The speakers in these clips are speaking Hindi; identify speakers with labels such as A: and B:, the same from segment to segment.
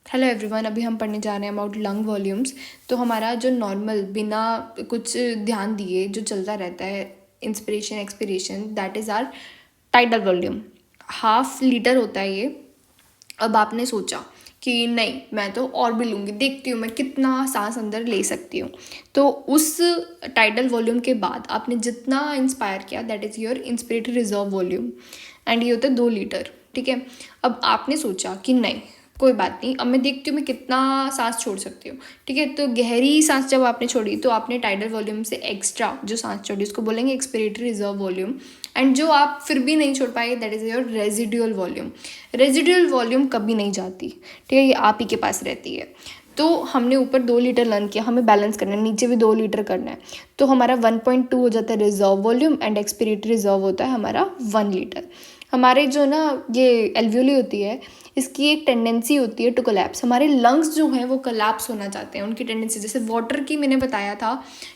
A: हेलो एवरीवन, अभी हम पढ़ने जा रहे हैं अबाउट लंग वॉल्यूम्स। तो हमारा जो नॉर्मल बिना कुछ ध्यान दिए जो चलता रहता है inspiration expiration, that is are tidal volume. 1/2 litre होता है ये। अब आपने सोचा कि नहीं, मैं तो और भी लूँगी, देखती हूँ मैं कितना सांस अंदर ले सकती हूँ। तो उस टाइडल वॉल्यूम के बाद आपने जितना इंस्पायर किया, that is your inspiratory reserve volume, and ये होता है 2 लीटर। ठीक है, अब आपने सोचा कि नहीं, कोई बात नहीं, अब मैं देखती हूँ मैं कितना सांस छोड़ सकती हूँ। ठीक है, तो गहरी सांस जब आपने छोड़ी तो आपने टाइडल वॉल्यूम से एक्स्ट्रा जो सांस छोड़ी उसको बोलेंगे एक्सपिरेटरी रिजर्व वॉल्यूम। एंड जो आप फिर भी नहीं छोड़ पाए, that is your residual volume. Residual volume कभी नहीं जाती, ठीक है, ये आप ही के पास रहती है। तो हमने ऊपर 2 लीटर लर्न किया, हमें बैलेंस करना है, नीचे भी 2 लीटर करना है। तो हमारा 1.2 हो जाता है reserve volume, and expiratory reserve होता है हमारा 1 लीटर। हमारे जो ना ये एल्वियोली होती है, इसकी एक टेंडेंसी होती है टू कोलैप्स। हमारे लंग्स जो हैं वो कोलैप्स होना चाहते हैं, उनकी टेंडेंसी, जैसे वाटर की मैंने बताया था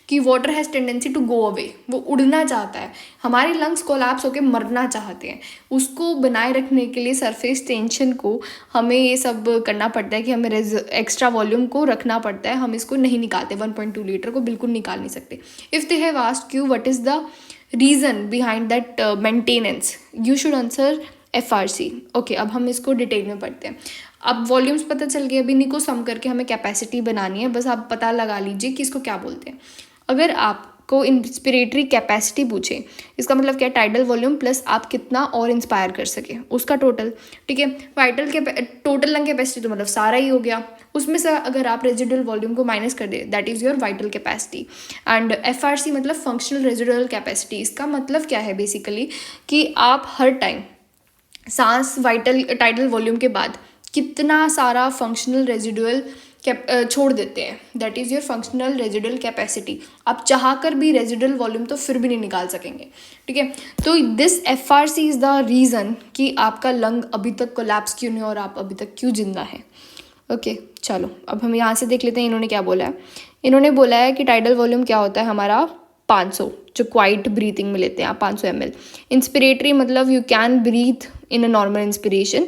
A: कि water has tendency to go away, वो उड़ना चाहता है। हमारे लंग्स कोलैप्स होकर मरना चाहते हैं। उसको बनाए रखने के लिए सरफेस टेंशन को हमें ये सब करना पड़ता है कि हमें एक्स्ट्रा वॉल्यूम को रखना पड़ता है। हम इसको नहीं निकालते, 1.2 लीटर को बिल्कुल निकाल नहीं सकते। If they have asked you what is the reason behind that maintenance, you should answer FRC। Okay, अब हम इसको डिटेल में पढ़ते हैं। अब वॉल्यूम्स पता चल गए, अभी इन्हीं को सम करके हमें कैपेसिटी बनानी है। बस आप पता लगा लीजिए कि इसको क्या बोलते हैं। अगर आपको इंस्पिरेटरी कैपेसिटी पूछे, इसका मतलब क्या, टाइडल वॉल्यूम प्लस आप कितना और इंस्पायर कर सके उसका टोटल। ठीक है, वाइटल के टोटल लंग कैपेसिटी तो मतलब सारा ही हो गया, उसमें से अगर आप रेजिडुअल वॉल्यूम को माइनस कर दे, that is your vital capacity. And FRC मतलब फंक्शनल रेजिडुअल कैपेसिटी। इसका मतलब क्या है बेसिकली कि आप हर टाइम सांस वाइटल टाइडल वॉल्यूम के बाद कितना सारा फंक्शनल रेजिडुअल छोड़ देते हैं, that is your functional residual capacity. आप चाह कर भी रेजिडुअल वॉल्यूम तो फिर भी नहीं निकाल सकेंगे। ठीक है, तो this FRC is the reason कि आपका लंग अभी तक कोलैप्स क्यों नहीं और आप अभी तक क्यों जिंदा हैं। ओके, चलो अब हम यहाँ से देख लेते हैं इन्होंने क्या बोला है। इन्होंने बोला है कि टाइडल वॉल्यूम क्या होता है हमारा 500, जो क्वाइट ब्रीथिंग में लेते हैं आप, 500 ml। इंस्पिरेटरी मतलब you can breathe in a normal inspiration,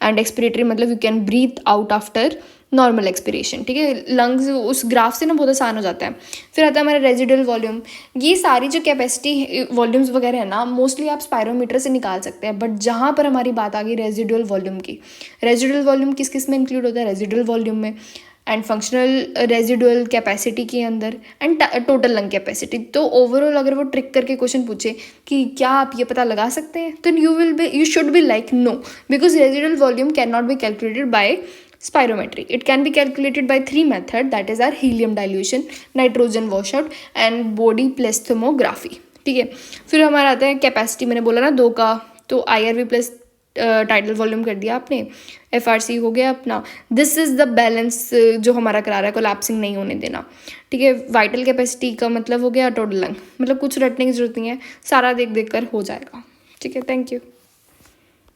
A: and expiratory मतलब you can breathe out after normal expiration. ठीक है, लंग्स उस ग्राफ से ना बहुत आसान हो जाता है। फिर आता है हमारा रेजिडुअल वॉल्यूम। ये सारी जो कैपेसिटी वॉल्यूम्स वगैरह है ना, मोस्टली आप स्पायरोमीटर से निकाल सकते हैं। बट जहाँ पर हमारी बात आ गई रेजिडुअल वॉल्यूम की, रेजिडुअल वॉल्यूम किस किस में इंक्लूड होता है, रेजिडुअल वॉल्यूम में, एंड फंक्शनल रेजिडुअल कैपेसिटी के अंदर, एंड टोटल लंग कैपेसिटी। तो ओवरऑल अगर वो ट्रिक करके क्वेश्चन पूछे कि क्या आप ये पता लगा सकते हैं, तो you should be like no, because residual volume can not be calculated by spirometry. It can be calculated by 3 methods, that is our helium dilution, nitrogen washout and body plethysmography. ठीक है, फिर हमारा आता है कैपेसिटी, मैंने बोला ना 2 का, तो IRV प्लस टाइडल वॉल्यूम कर दिया आपने, FRC हो गया अपना। दिस इज़ द बैलेंस जो हमारा करा रहा है, कोलैप्सिंग नहीं होने देना। ठीक है, वाइटल कैपेसिटी का मतलब हो गया टोटल लंग, मतलब कुछ रटने की जरूरत नहीं है, सारा देख देख कर हो जाएगा। ठीक है, थैंक यू।